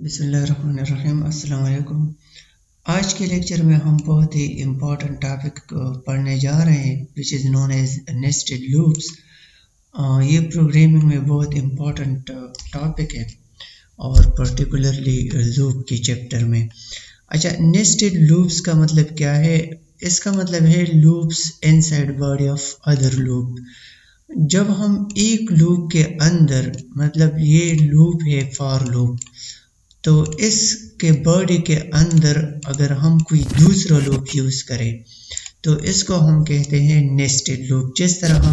बिस्मिल्लाहिर्रहमानिर्रहीम। अस्सलाम वालेकुम। आज के लेक्चर में हम बहुत ही इम्पोर्टेंट टॉपिक पढ़ने जा रहे हैं which is known as nested loops. ये प्रोग्रामिंग में बहुत इम्पोर्टेंट टॉपिक है और पर्टिकुलरली लूप के चैप्टर में। अच्छा, नेस्टेड लूप्स का मतलब क्या है? इसका मतलब है loops inside body of other loop. जब हम एक लूप के अंदर, मतलब ये लूप है फॉर लूप, तो इसके बॉडी के अंदर अगर हम कोई दूसरा लूप यूज़ करें तो इसको हम कहते हैं नेस्टेड लूप। जिस तरह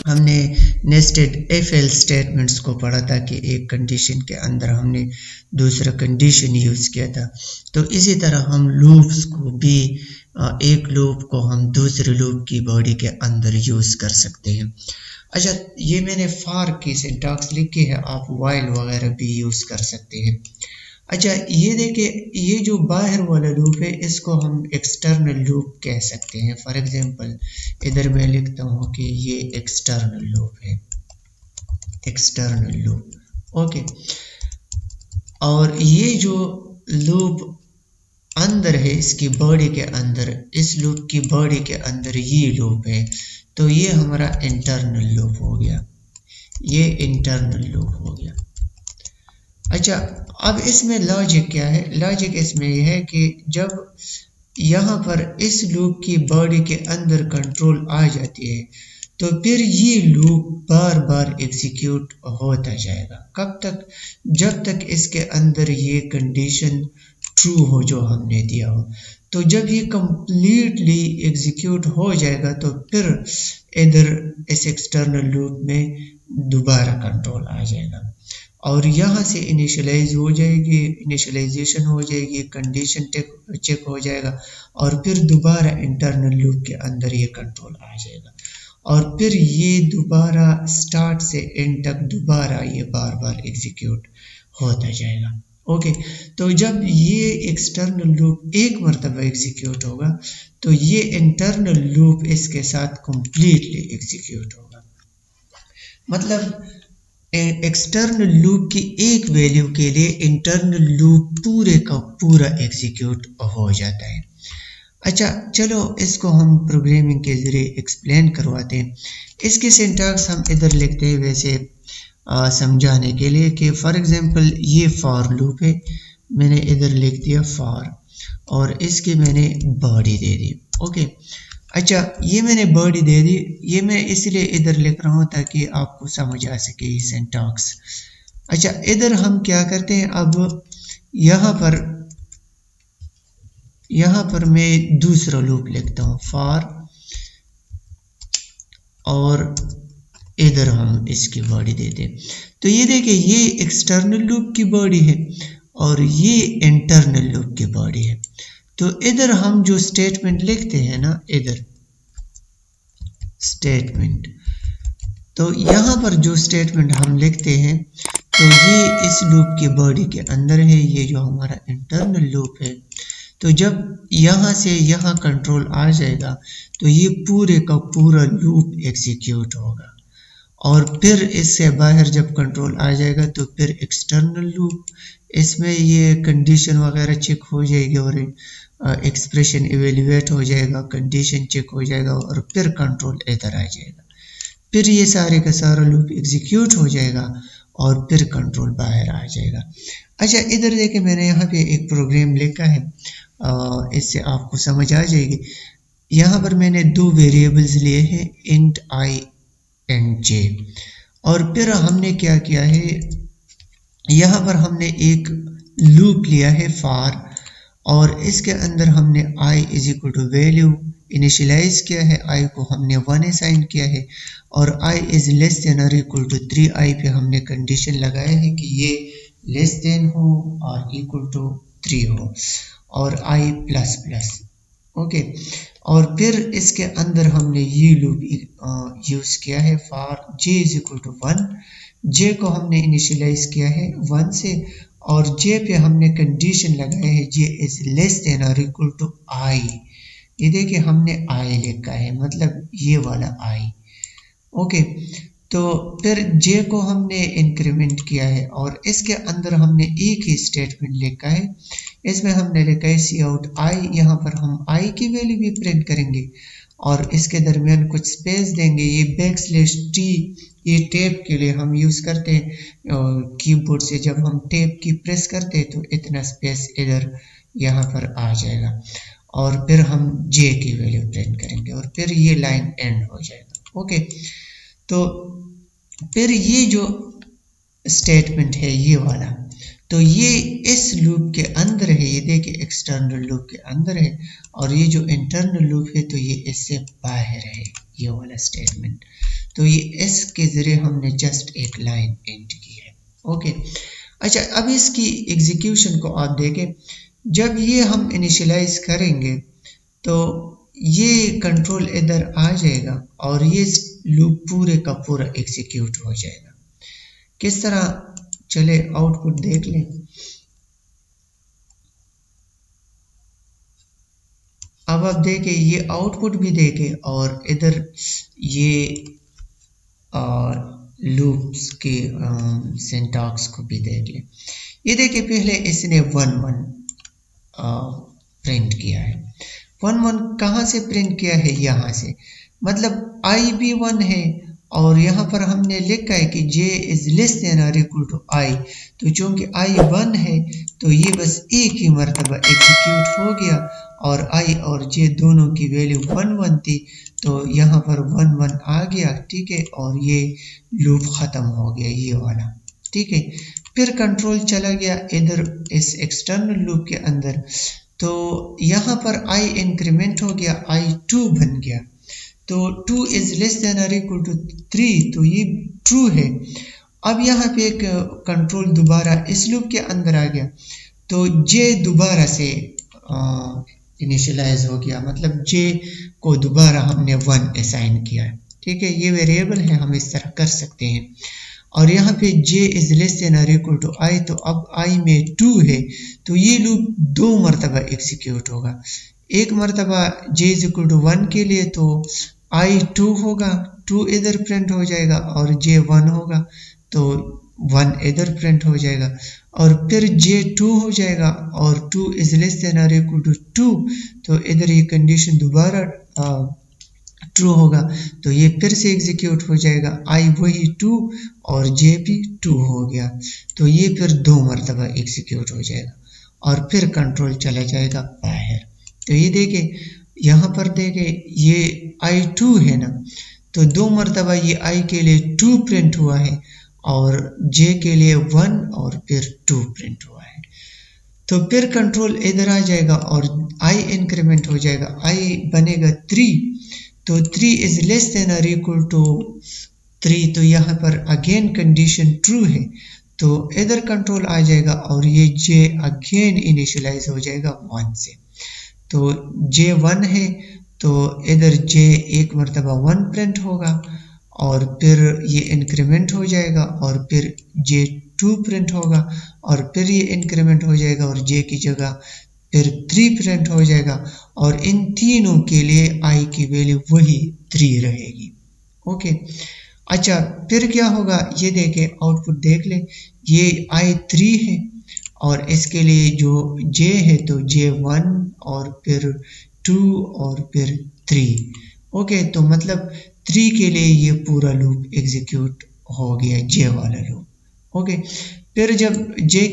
हमने नेस्टेड इफ एल्स स्टेटमेंट्स को पढ़ा था कि एक कंडीशन के अंदर हमने दूसरा कंडीशन यूज़ किया था, तो इसी तरह हम लूप्स को भी एक लूप को हम दूसरे लूप की बॉडी के अंदर यूज़ कर सकते हैं। अच्छा, ये मैंने फॉर की सिंटैक्स लिखी है, आप व्हाइल वगैरह भी यूज़ कर सकते हैं। अच्छा, ये देखिए, ये जो बाहर वाला लूप है इसको हम एक्सटर्नल लूप कह सकते हैं। फॉर एग्जांपल इधर मैं लिखता हूँ कि ये एक्सटर्नल लूप है, एक्सटर्नल लूप। ओके, और ये जो लूप अंदर है इसकी बॉडी के अंदर, इस लूप की बॉडी के अंदर ये लूप है, तो ये हमारा इंटरनल लूप हो गया, ये इंटरनल लूप हो गया। अच्छा, अब इसमें लॉजिक क्या है? लॉजिक इसमें यह है कि जब यहाँ पर इस लूप की बॉडी के अंदर कंट्रोल आ जाती है तो फिर ये लूप बार बार एग्जीक्यूट होता जाएगा। कब तक? जब तक इसके अंदर ये कंडीशन ट्रू हो जो हमने दिया हो। तो जब ये कंप्लीटली एग्जीक्यूट हो जाएगा तो फिर इधर इस एक्सटर्नल लूप में दोबारा कंट्रोल आ जाएगा और यहाँ से इनिशियलाइज हो जाएगी, इनिशियलाइजेशन हो जाएगी, कंडीशन चेक हो जाएगा और फिर दोबारा इंटरनल लूप के अंदर ये कंट्रोल आ जाएगा और फिर ये दोबारा स्टार्ट से एंड तक दोबारा ये बार बार एग्जीक्यूट होता जाएगा। ओके, तो जब ये एक्सटर्नल लूप एक मरतबा एग्जीक्यूट होगा तो ये इंटरनल लूप इसके साथ कंप्लीटली एग्जीक्यूट होगा। मतलब एक्सटर्नल लूप की एक वैल्यू के लिए इंटरनल लूप पूरे का पूरा एग्जीक्यूट हो जाता है। अच्छा, चलो इसको हम प्रोग्रामिंग के जरिए एक्सप्लेन करवाते हैं। इसकी सिंटैक्स हम इधर लिखते हैं वैसे समझाने के लिए कि फॉर एग्जांपल ये फॉर लूप है, मैंने इधर लिख दिया फॉर और इसकी मैंने बॉडी दे दी। ओके, अच्छा, ये मैंने बॉडी दे दी, ये मैं इसलिए इधर लिख रहा हूँ ताकि आपको समझ आ सके ये सिंटैक्स। अच्छा, इधर हम क्या करते हैं, अब यहाँ पर मैं दूसरा लूप लिखता हूँ फॉर और इधर हम इसकी बॉडी देते हैं। तो ये देखिए, ये एक्सटर्नल लूप की बॉडी है और ये इंटरनल लूप की बॉडी है। तो इधर हम जो स्टेटमेंट लिखते हैं ना, इधर स्टेटमेंट, तो यहाँ पर जो स्टेटमेंट हम लिखते हैं तो ये इस लूप की बॉडी के अंदर है, ये जो हमारा इंटरनल लूप है। तो जब यहाँ से यहाँ कंट्रोल आ जाएगा तो ये पूरे का पूरा लूप एग्जीक्यूट होगा और फिर इससे बाहर जब कंट्रोल आ जाएगा तो फिर एक्सटर्नल लूप, इसमें ये कंडीशन वगैरह चेक हो जाएगी और एक्सप्रेशन इवेल्युएट हो जाएगा, कंडीशन चेक हो जाएगा और फिर कंट्रोल इधर आ जाएगा। फिर ये सारे का सारा लूप एग्जीक्यूट हो जाएगा और फिर कंट्रोल बाहर आ जाएगा। अच्छा, इधर देखिए, मैंने यहाँ पे एक प्रोग्राम लिखा है, इससे आपको समझ आ जाएगी। यहाँ पर मैंने दो वेरिएबल्स लिए हैं, इंट आई एंड जे, और फिर हमने क्या किया है, यहाँ पर हमने एक लूप लिया है फॉर और इसके अंदर हमने i is equal to value initialise किया है, i को हमने 1 असाइन किया है और i इज लेस देन और इक्वल टू 3i पे हमने कंडीशन लगाया है कि ये लेस देन हो और इक्वल टू 3 हो और i प्लस प्लस। ओके, और फिर इसके अंदर हमने ये लूप यूज़ किया है for j is equal to 1, j को हमने इनिशियलाइज किया है 1 से और j पे हमने कंडीशन लगाया है j इज लेस देन और इक्वल टू i। ये देखिए, हमने i लिखा है, मतलब ये वाला i। ओके, तो फिर जे को हमने इंक्रीमेंट किया है और इसके अंदर हमने एक ही स्टेटमेंट लिखा है। इसमें हमने लिखा है सी आउट आई, यहाँ पर हम आई की वैल्यू भी प्रिंट करेंगे और इसके दरमियान कुछ स्पेस देंगे। ये \t ये टेप के लिए हम यूज़ करते हैं कीबोर्ड से। जब हम टेप की प्रेस करते हैं तो इतना स्पेस इधर यहाँ पर आ जाएगा और फिर हम जे की वैल्यू प्रिंट करेंगे और फिर ये लाइन एंड हो जाएगा। ओके, तो फिर ये जो स्टेटमेंट है ये वाला, तो ये इस लूप के अंदर है। ये देखिए एक्सटर्नल लूप के अंदर है और ये जो इंटरनल लूप है तो ये इससे बाहर है, ये वाला स्टेटमेंट। तो ये इस के जरिए हमने जस्ट एक लाइन एंड की है। ओके, अच्छा, अब इसकी एग्जीक्यूशन को आप देखें। जब ये हम इनिशियलाइज करेंगे तो ये कंट्रोल इधर आ जाएगा और ये लूप पूरे का पूरा एग्जीक्यूट हो जाएगा। किस तरह, चले आउटपुट देख लें। अब आप देखें, ये आउटपुट भी देखें और इधर ये लूप्स के सिंटैक्स को भी देख लें। ये देखिए, पहले इसने 1 1 प्रिंट किया है। 1 1 कहाँ से प्रिंट किया है? यहाँ से, मतलब आई भी 1 है और यहाँ पर हमने लिखा है कि j इज लेस देन और इक्वल टू i। तो चूंकि i 1 है तो ये बस एक ही मरतबा एग्जीक्यूट हो गया और i और j दोनों की वैल्यू 1 1 थी, तो यहाँ पर 1 1 आ गया, ठीक है, और ये लूप ख़त्म हो गया, ये वाला, ठीक है। फिर कंट्रोल चला गया इधर इस एक्सटर्नल लूप के अंदर, तो यहाँ पर i इंक्रीमेंट हो गया, i 2 बन गया। तो 2 इज लेस देन और इक्वल टू 3, तो ये ट्रू है। अब यहाँ पे एक कंट्रोल दोबारा इस लूप के अंदर आ गया, तो j दोबारा से इनिशियलाइज हो गया, मतलब j को दोबारा हमने 1 असाइन किया है, ठीक है। ये वेरिएबल है, हम इस तरह कर सकते हैं। और यहाँ पे j इज लेस देन और इक्वल टू i, तो अब i में 2 है, तो ये लूप 2 मरतबा एग्जीक्यूट होगा। एक मरतबा j इज इक्वल टू 1 के लिए तो i 2 होगा, 2 इधर प्रिंट हो जाएगा और j 1 होगा तो 1 इधर प्रिंट हो जाएगा और फिर j 2 हो जाएगा और 2 इज लेस देन और इक्वल टू 2, तो इधर ये कंडीशन दोबारा ट्रू होगा, तो ये फिर से एग्जीक्यूट हो जाएगा, i वही 2 और j भी 2 हो गया, तो ये फिर 2 मरतबा एग्जीक्यूट हो जाएगा और फिर कंट्रोल चला जाएगा बाहर। तो ये देखें, यहाँ पर देखें, ये i 2 है ना, तो 2 मरतबा ये i के लिए 2 प्रिंट हुआ है और j के लिए 1 और फिर 2 प्रिंट हुआ है। तो फिर कंट्रोल इधर आ जाएगा और i इंक्रीमेंट हो जाएगा, i बनेगा 3, तो 3 इज लेस देन और इक्वल टू 3, तो यहाँ पर अगेन कंडीशन ट्रू है, तो इधर कंट्रोल आ जाएगा और ये j अगेन इनिशियलाइज हो जाएगा 1 से। तो j 1 है तो इधर j एक मरतबा 1 प्रिंट होगा और फिर ये इंक्रीमेंट हो जाएगा और फिर j 2 प्रिंट होगा और फिर ये इंक्रीमेंट हो जाएगा और j की जगह फिर 3 प्रिंट हो जाएगा और इन तीनों के लिए i की वैल्यू वही 3 रहेगी। ओके, अच्छा, फिर क्या होगा ये देखें, आउटपुट देख लें, ये i 3 है और इसके लिए जो j है तो j 1 और फिर 2 और फिर 3। ओके, तो मतलब 3 के लिए ये पूरा लूप एग्जीक्यूट हो गया, j वाला लूप। ओके, फिर जब j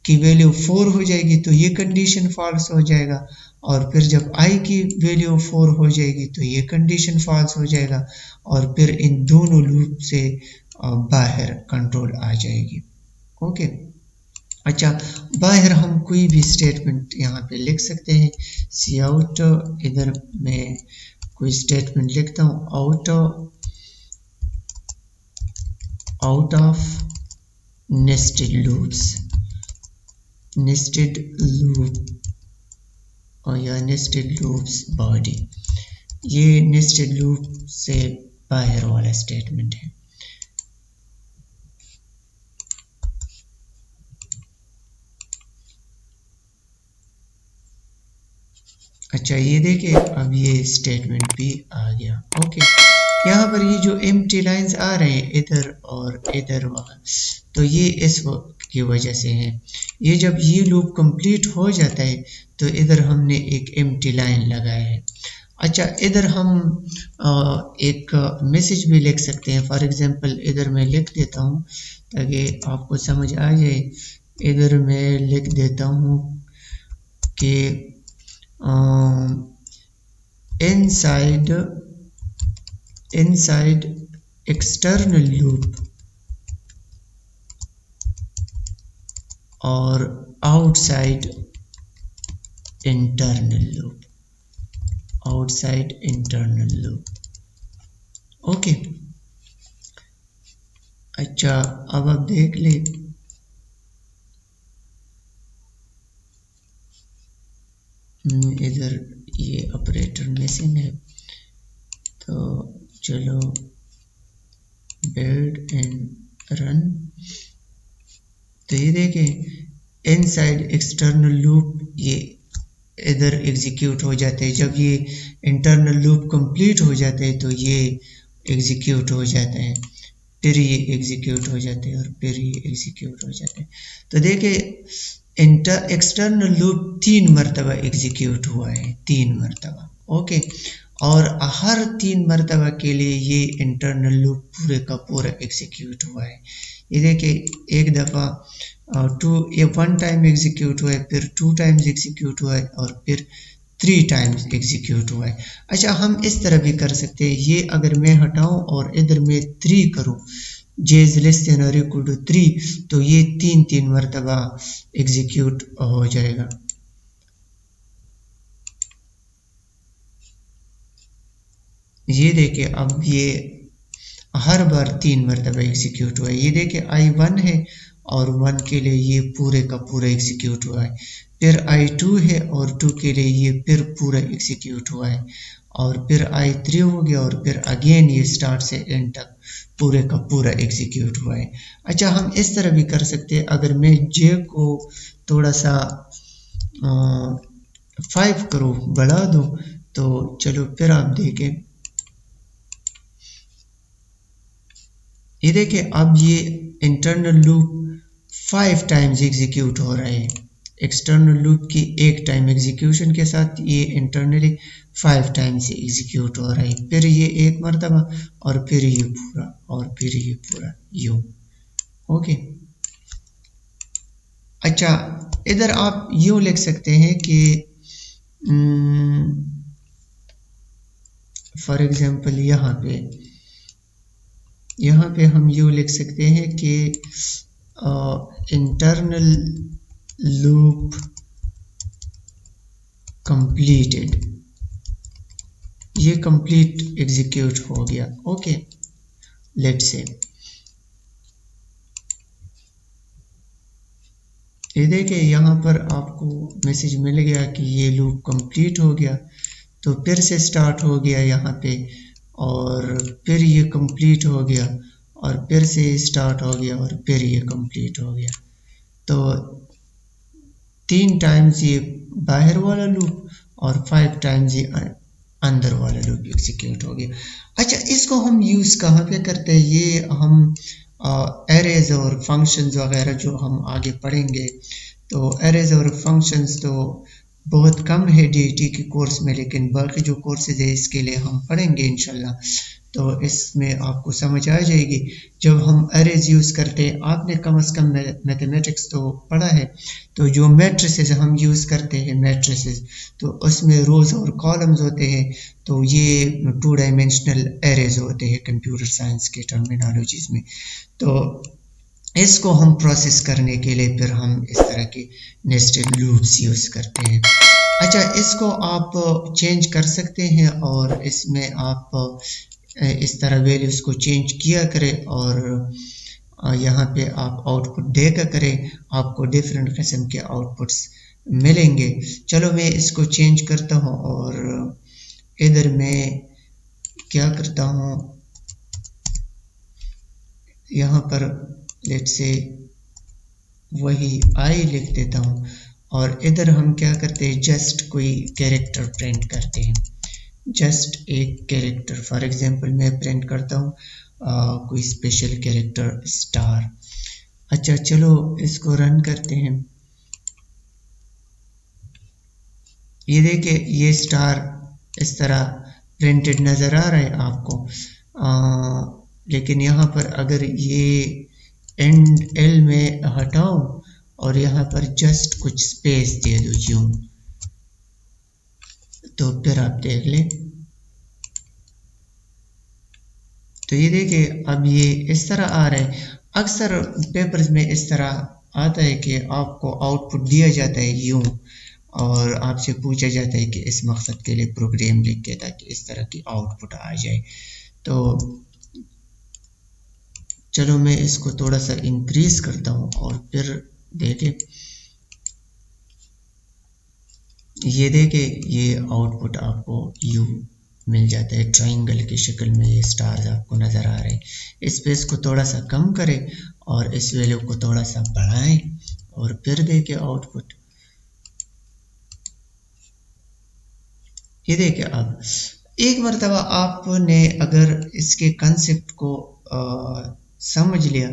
की वैल्यू 4 हो जाएगी तो ये कंडीशन फॉल्स हो जाएगा और फिर जब i की वैल्यू 4 हो जाएगी तो ये कंडीशन फॉल्स हो जाएगा और फिर इन दोनों लूप से बाहर कंट्रोल आ जाएगी। ओके, अच्छा, बाहर हम कोई भी स्टेटमेंट यहाँ पे लिख सकते हैं। सी आउट, इधर मैं कोई स्टेटमेंट लिखता हूँ, out of nested loops, nested loop और या नेस्टेड लूप्स बॉडी, ये नेस्टेड लूप से बाहर वाला स्टेटमेंट है। अच्छा, ये देखिए, अब ये स्टेटमेंट भी आ गया। ओके, यहाँ पर ये जो एम्प्टी लाइंस आ रहे हैं इधर और इधर वहाँ, तो ये इस की वजह से है। ये जब ये लूप कंप्लीट हो जाता है तो इधर हमने एक एम्प्टी लाइन लगाया है। अच्छा, इधर हम एक मैसेज भी लिख सकते हैं। फॉर एग्जांपल इधर मैं लिख देता हूँ ताकि आपको समझ आ जाए। इधर मैं लिख देता हूँ कि inside external loop और outside internal loop, outside internal loop। Okay, अच्छा अब आप देख ले, इधर ये ऑपरेटर मिसिंग है, तो चलो बिल्ड एंड रन। तो ये देखें इनसाइड एक्सटर्नल लूप ये इधर एग्जीक्यूट हो जाते हैं। जब ये इंटरनल लूप कंप्लीट हो जाते हैं तो ये एग्जीक्यूट हो जाते हैं, फिर ये एग्जीक्यूट हो जाते हैं और फिर ये एग्जीक्यूट हो जाते हैं। तो देखिए एक्सटर्नल लूप 3 मरतबा एग्जीक्यूट हुआ है, 3 मरतबा। ओके, और हर 3 मरतबा के लिए ये इंटरनल लूप पूरे का पूरा एग्जीक्यूट हुआ है। ये देखिए एक दफ़ा ये 1 टाइम एग्जीक्यूट हुआ है, फिर 2 टाइम्स एग्जीक्यूट हुआ है और फिर 3 टाइम्स एग्जीक्यूट हुआ है। अच्छा, हम इस तरह भी कर सकते हैं, ये अगर मैं हटाऊं और इधर मैं 3 करूं, j is less than or equal to 3, तो ये 3 मरतबा एग्जीक्यूट हो जाएगा। ये देखिए अब ये हर बार 3 मरतबा एग्जीक्यूट हुआ है। ये देखिए I1 है और 1 के लिए ये पूरे का पूरा एग्जीक्यूट हुआ है, फिर I2 है और 2 के लिए ये फिर पूरा एग्जीक्यूट हुआ है, और फिर I3 हो गया और फिर अगेन ये स्टार्ट से एंड तक पूरे का पूरा एग्जीक्यूट हुआ है। अच्छा, हम इस तरह भी कर सकते हैं, अगर मैं j को थोड़ा सा 5 करूँ, बढ़ा दूँ, तो चलो फिर आप देखें, ये देखिए अब ये इंटरनल लूप 5 टाइम्स एग्जीक्यूट हो रहा है। एक्सटर्नल लूप की 1 टाइम एग्जीक्यूशन के साथ ये इंटरनली 5 टाइम्स एग्जीक्यूट हो रहा है, फिर ये 1 मरतबा और फिर ये पूरा और फिर ये पूरा यूं। ओके, अच्छा इधर आप यूं लिख सकते हैं कि फॉर एग्जांपल यहाँ पे हम यूँ लिख सकते हैं कि इंटरनल लूप कंप्लीटेड, ये कंप्लीट एग्जीक्यूट हो गया। ओके, लेट्स से ये देखिए यहाँ पर आपको मैसेज मिल गया कि ये लूप कंप्लीट हो गया, तो फिर से स्टार्ट हो गया यहाँ पे, और फिर ये कंप्लीट हो गया और फिर से स्टार्ट हो गया और फिर ये कंप्लीट हो गया। तो 3 टाइम्स ये बाहर वाला लूप और 5 टाइम्स ये अंदर वाला लूप एग्जीक्यूट हो गया। अच्छा, इसको हम यूज़ कहाँ पे करते हैं? ये हम एरेज और फंक्शंस वगैरह जो हम आगे पढ़ेंगे, तो एरेज और फंक्शंस तो बहुत कम है डीटी के कोर्स में, लेकिन बाकी जो कोर्सेज है इसके लिए हम पढ़ेंगे इंशाल्लाह, तो इसमें आपको समझ आ जाएगी। जब हम एरेज यूज़ करते हैं, आपने कम से कम मैथमेटिक्स तो पढ़ा है, तो जो मैट्रिसेस हम यूज़ करते हैं मैट्रिसेस, तो उसमें रोज़ और कॉलम्स होते हैं, तो ये 2 डायमेंशनल एरेज होते हैं कंप्यूटर साइंस के टर्मिनोलॉजीज में। तो इसको हम प्रोसेस करने के लिए फिर हम इस तरह के नेस्टेड लूप्स यूज़ करते हैं। अच्छा, इसको आप चेंज कर सकते हैं और इसमें आप इस तरह वैल्यूज़ को चेंज किया करें और यहाँ पे आप आउटपुट देखा करें, आपको डिफरेंट किस्म के आउटपुट्स मिलेंगे। चलो मैं इसको चेंज करता हूँ और इधर मैं क्या करता हूँ, यहाँ पर लेट्स से वही आई लिख देता हूँ और इधर हम क्या करते हैं, जस्ट कोई कैरेक्टर प्रिंट करते हैं। जस्ट एक कैरेक्टर। फॉर एग्जांपल मैं प्रिंट करता हूँ कोई स्पेशल कैरेक्टर स्टार। अच्छा चलो इसको रन करते हैं। ये देखिए ये स्टार इस तरह प्रिंटेड नज़र आ रहा है आपको। लेकिन यहाँ पर अगर ये एंड एल में हटाऊं और यहाँ पर जस्ट कुछ स्पेस दे दूं यूं, तो फिर आप देख लें तो ये देखिए अब ये इस तरह आ रहा है। अक्सर पेपर्स में इस तरह आता है कि आपको आउटपुट दिया जाता है यूं और आपसे पूछा जाता है कि इस मकसद के लिए प्रोग्राम लिख के ताकि इस तरह की आउटपुट आ जाए। तो चलो मैं इसको थोड़ा सा इंक्रीज करता हूँ और फिर देखें, ये देखें ये आउटपुट आपको यू मिल जाता है, ट्रायंगल की शक्ल में ये स्टार्स आपको नज़र आ रहे हैं। इस स्पेस को थोड़ा सा कम करें और इस वैल्यू को थोड़ा सा बढ़ाएं और फिर देखें आउटपुट। ये देखिए अब एक मरतबा आपने अगर इसके कंसेप्ट को समझ लिया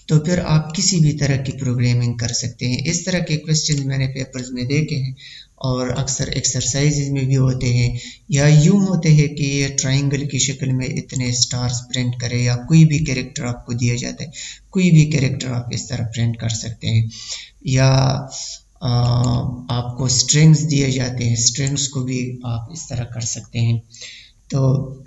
तो फिर आप किसी भी तरह की प्रोग्रामिंग कर सकते हैं। इस तरह के क्वेश्चन मैंने पेपर्स में देखे हैं और अक्सर एक्सरसाइजेज में भी होते हैं, या यूं होते हैं कि ये ट्रायंगल की शक्ल में इतने स्टार्स प्रिंट करे, या कोई भी कैरेक्टर आपको दिया जाता है, कोई भी कैरेक्टर आप इस तरह प्रिंट कर सकते हैं, या आपको स्ट्रिंग्स दिए जाते हैं, स्ट्रिंग्स को भी आप इस तरह कर सकते हैं। तो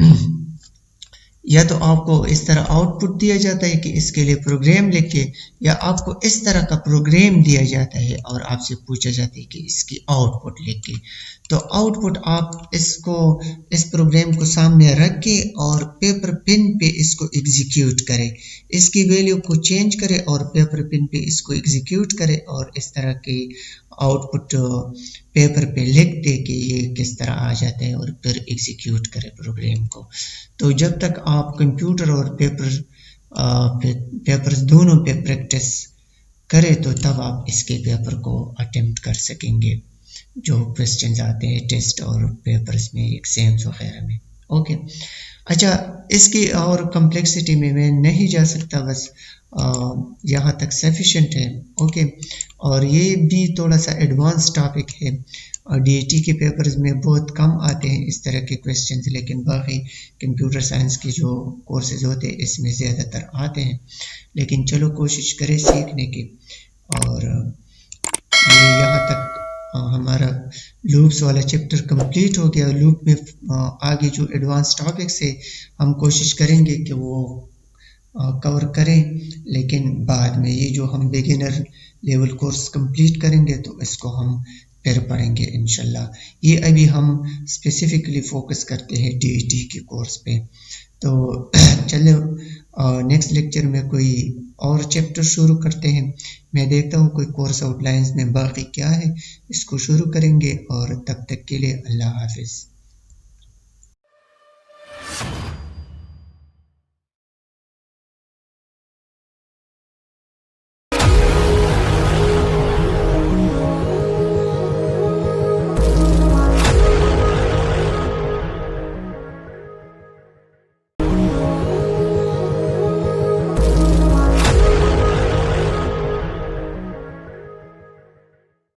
या तो आपको इस तरह आउटपुट दिया जाता है कि इसके लिए प्रोग्राम लिखे, या आपको इस तरह का प्रोग्राम दिया जाता है और आपसे पूछा जाता है कि इसकी आउटपुट लिखे। तो आउटपुट आप इसको इस प्रोग्राम को सामने रख के और पेपर पेन पे इसको एग्जीक्यूट करें, इसकी वैल्यू को चेंज करें और पेपर पेन पे इसको एग्जीक्यूट करें और इस तरह की आउटपुट पेपर पे लिख दे कि ये किस तरह आ जाता है और फिर एग्जीक्यूट करें प्रोग्राम को। तो जब तक आप कंप्यूटर और पेपर्स दोनों पे प्रैक्टिस करें तो तब आप इसके पेपर को अटेम्प्ट कर सकेंगे, जो क्वेश्चंस आते हैं टेस्ट और पेपर्स में, एग्जाम्स वगैरह में। ओके अच्छा, इसकी और कम्प्लेक्सिटी में मैं नहीं जा सकता, बस यहाँ तक सफिशेंट है। ओके और ये भी थोड़ा सा एडवांस टॉपिक है और डीएटी के पेपर्स में बहुत कम आते हैं इस तरह के क्वेश्चंस, लेकिन बाकी कंप्यूटर साइंस के जो कोर्सेज होते हैं इसमें ज़्यादातर आते हैं। लेकिन चलो कोशिश करें सीखने की। और ये यहाँ तक हमारा लूप्स वाला चैप्टर कंप्लीट हो गया। लूप में आगे जो एडवांस टॉपिक्स है हम कोशिश करेंगे कि वो कवर करें, लेकिन बाद में ये जो हम बिगिनर लेवल कोर्स कंप्लीट करेंगे तो इसको हम फिर पढ़ेंगे इंशाल्लाह। ये अभी हम स्पेसिफिकली फोकस करते हैं डीईटी के कोर्स पे। तो चलो नेक्स्ट लेक्चर में कोई और चैप्टर शुरू करते हैं। मैं देखता हूँ कोई कोर्स आउटलाइंस में बाकी क्या है, इसको शुरू करेंगे। और तब तक के लिए अल्लाह हाफिज़।